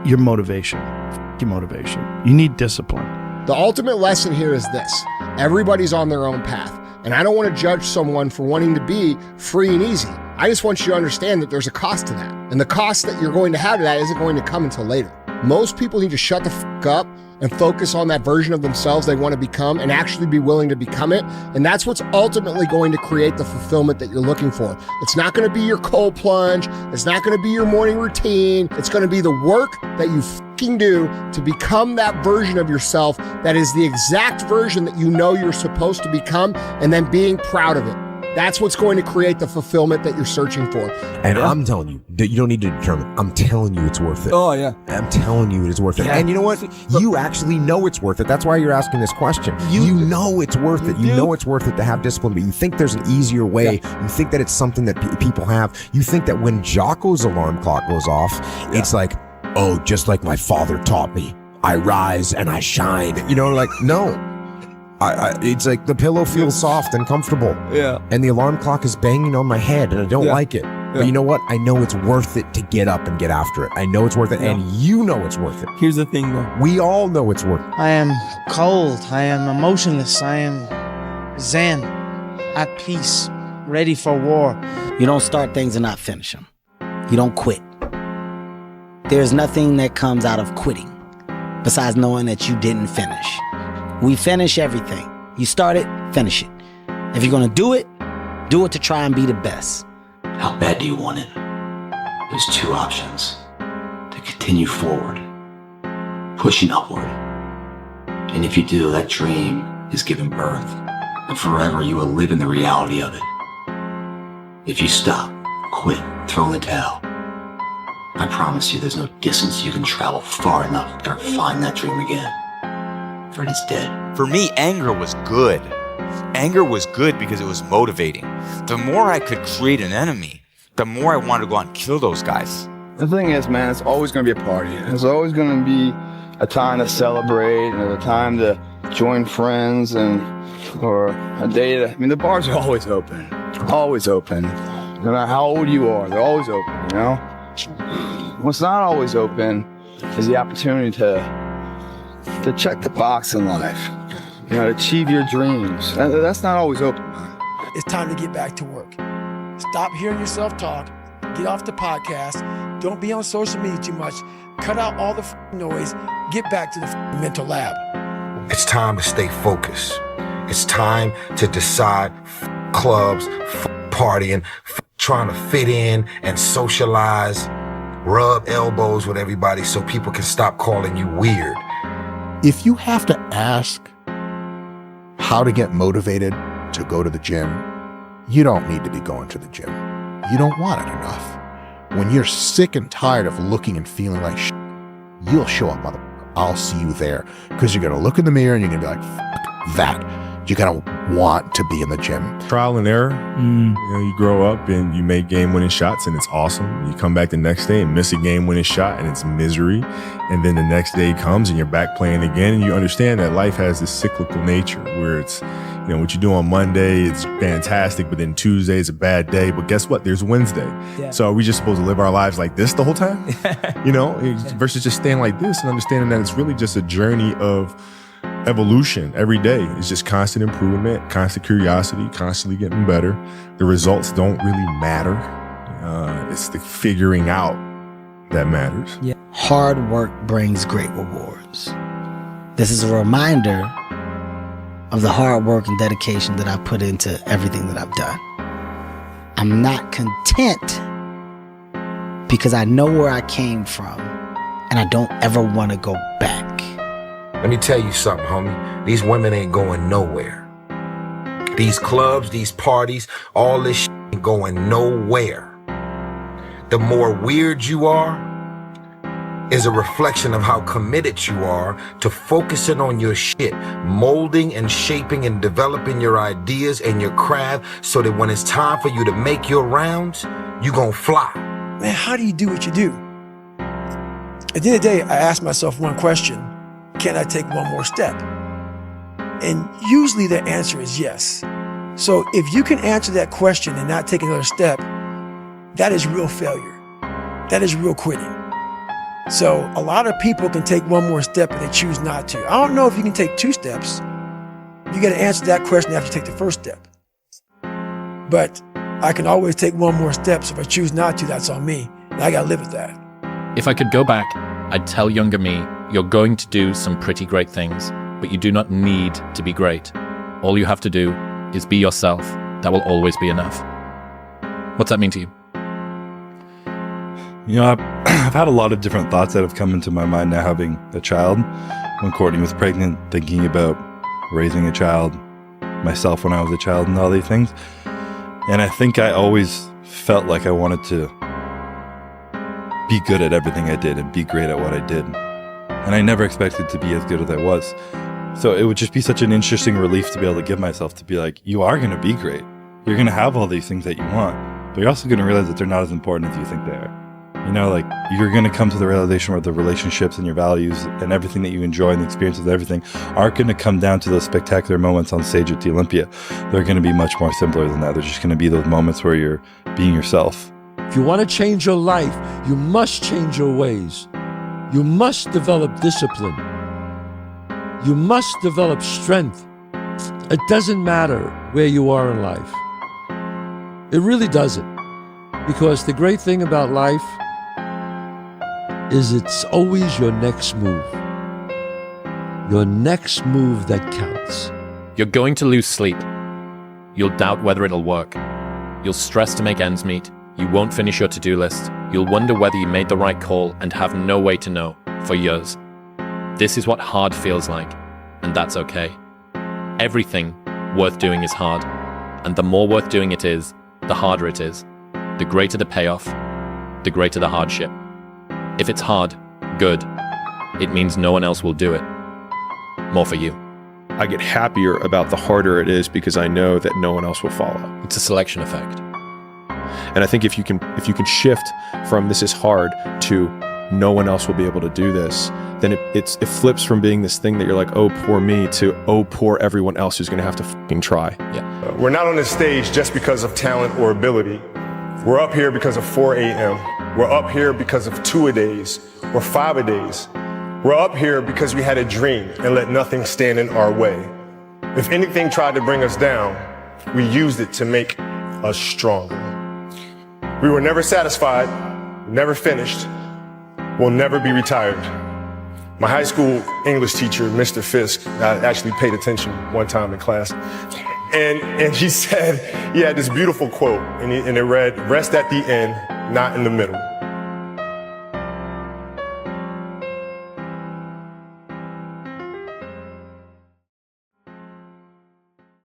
your motivation. Your motivation. You need discipline. The ultimate lesson here is this. Everybody's on their own path. And I don't want to judge someone for wanting to be free and easy. I just want you to understand that there's a cost to that. And the cost that you're going to have to that isn't going to come until later. Most people need to shut the fuck up and focus on that version of themselves they want to become and actually be willing to become it. And that's what's ultimately going to create the fulfillment that you're looking for. It's not going to be your cold plunge. It's not going to be your morning routine. It's going to be the work that you fucking do to become that version of yourself that is the exact version that you know you're supposed to become, and then being proud of it. That's what's going to create the fulfillment that you're searching for. And I'm telling you that you don't need to determine. I'm telling you it's worth it. Oh, yeah. I'm telling you it's worth it. And you know what? You actually know it's worth it. That's why you're asking this question. You know it's worth it. You know it's worth it to have discipline, but you think there's an easier way. Yeah. You think that it's something that people have. You think that when Jocko's alarm clock goes off, it's like, oh, just like my father taught me, I rise and I shine. You know, like, no. It's like the pillow feels soft and comfortable. Yeah. And the alarm clock is banging on my head and I don't like it. Yeah. But you know what? I know it's worth it to get up and get after it. I know it's worth it, and you know it's worth it. Here's the thing though. We all know it's worth it. I am cold. I am emotionless. I am zen, at peace, ready for war. You don't start things and not finish them. You don't quit. There's nothing that comes out of quitting besides knowing that you didn't finish. We finish everything. You start it, finish it. If you're gonna do it to try and be the best. How bad do you want it? There's two options. To continue forward, pushing upward. And if you do, that dream is given birth, and forever you will live in the reality of it. If you stop, quit, throw in the towel, I promise you there's no distance you can travel far enough to find that dream again. For it is dead. For me, anger was good. Anger was good because it was motivating. The more I could create an enemy, the more I wanted to go out and kill those guys. The thing is, man, it's always going to be a party. There's always going to be a time to celebrate and a time to join friends or a day to, the bars are always open. Always open. No matter how old you are, they're always open, you know? What's not always open is the opportunity to check the box in life, to achieve your dreams. That's not always open, man. It's time to get back to work. Stop hearing yourself talk. Get off the podcast. Don't be on social media too much. Cut out all the noise. Get back to the mental lab. It's time to stay focused. It's time to decide clubs, partying, trying to fit in and socialize, rub elbows with everybody so people can stop calling you weird. If you have to ask how to get motivated to go to the gym, you don't need to be going to the gym. You don't want it enough. When you're sick and tired of looking and feeling like shit, you'll show up, motherfucker. I'll see you there. Because you're going to look in the mirror and you're going to be like, fuck that. You're going to want to be in the gym. Trial and error. You grow up and you make game-winning shots and it's awesome. You come back the next day and miss a game-winning shot and it's misery. And then the next day comes and you're back playing again, and you understand that life has this cyclical nature where it's, what you do on Monday, it's fantastic, but then Tuesday is a bad day. But guess what? There's Wednesday. Yeah. So are we just supposed to live our lives like this the whole time? Versus just staying like this and understanding that it's really just a journey of evolution every day. It's just constant improvement, constant curiosity, constantly getting better. The results don't really matter. It's the figuring out that matters. Yeah. Hard work brings great rewards. This is a reminder of the hard work and dedication that I put into everything that I've done. I'm not content because I know where I came from and I don't ever want to go back. Let me tell you something, homie. These women ain't going nowhere. These clubs, these parties, all this shit ain't going nowhere. The more weird you are is a reflection of how committed you are to focusing on your shit, molding and shaping and developing your ideas and your craft so that when it's time for you to make your rounds, you gon' fly. Man, how do you do what you do? At the end of the day, I ask myself one question. Can I take one more step? And usually the answer is yes. So if you can answer that question and not take another step, that is real failure. That is real quitting. So a lot of people can take one more step and they choose not to. I don't know if you can take 2 steps. You got to answer that question after you take the first step. But I can always take one more step. So if I choose not to, that's on me. And I got to live with that. If I could go back, I'd tell younger me, you're going to do some pretty great things, but you do not need to be great. All you have to do is be yourself. That will always be enough. What's that mean to you? You know, I've had a lot of different thoughts that have come into my mind now having a child. When Courtney was pregnant, thinking about raising a child, myself when I was a child and all these things. And I think I always felt like I wanted to be good at everything I did and be great at what I did. And I never expected to be as good as I was. So it would just be such an interesting relief to be able to give myself to be like, you are going to be great. You're going to have all these things that you want, but you're also going to realize that they're not as important as you think they are. You know, like you're going to come to the realization where the relationships and your values and everything that you enjoy and the experiences and everything aren't going to come down to those spectacular moments on stage at the Olympia. They're going to be much more simpler than that. They're just going to be those moments where you're being yourself. If you want to change your life, you must change your ways. You must develop discipline. You must develop strength. It doesn't matter where you are in life. It really doesn't. Because the great thing about life is it's always your next move. Your next move that counts. You're going to lose sleep. You'll doubt whether it'll work. You'll stress to make ends meet. You won't finish your to-do list. You'll wonder whether you made the right call and have no way to know for years. This is what hard feels like, and that's okay. Everything worth doing is hard, and the more worth doing it is, the harder it is. The greater the payoff, the greater the hardship. If it's hard, good. It means no one else will do it. More for you. I get happier about the harder it is because I know that no one else will follow. It's a selection effect. And I think if you can shift from this is hard to no one else will be able to do this, then it flips from being this thing that you're like, oh, poor me, to oh, poor everyone else who's going to have to fucking try. Yeah. We're not on this stage just because of talent or ability. We're up here because of 4 a.m. We're up here because of 2-a-days or 5-a-days. We're up here because we had a dream and let nothing stand in our way. If anything tried to bring us down, we used it to make us stronger. We were never satisfied, never finished, will never be retired. My high school English teacher, Mr. Fisk, I actually paid attention one time in class, and he said, he had this beautiful quote, and it read, "Rest at the end, not in the middle."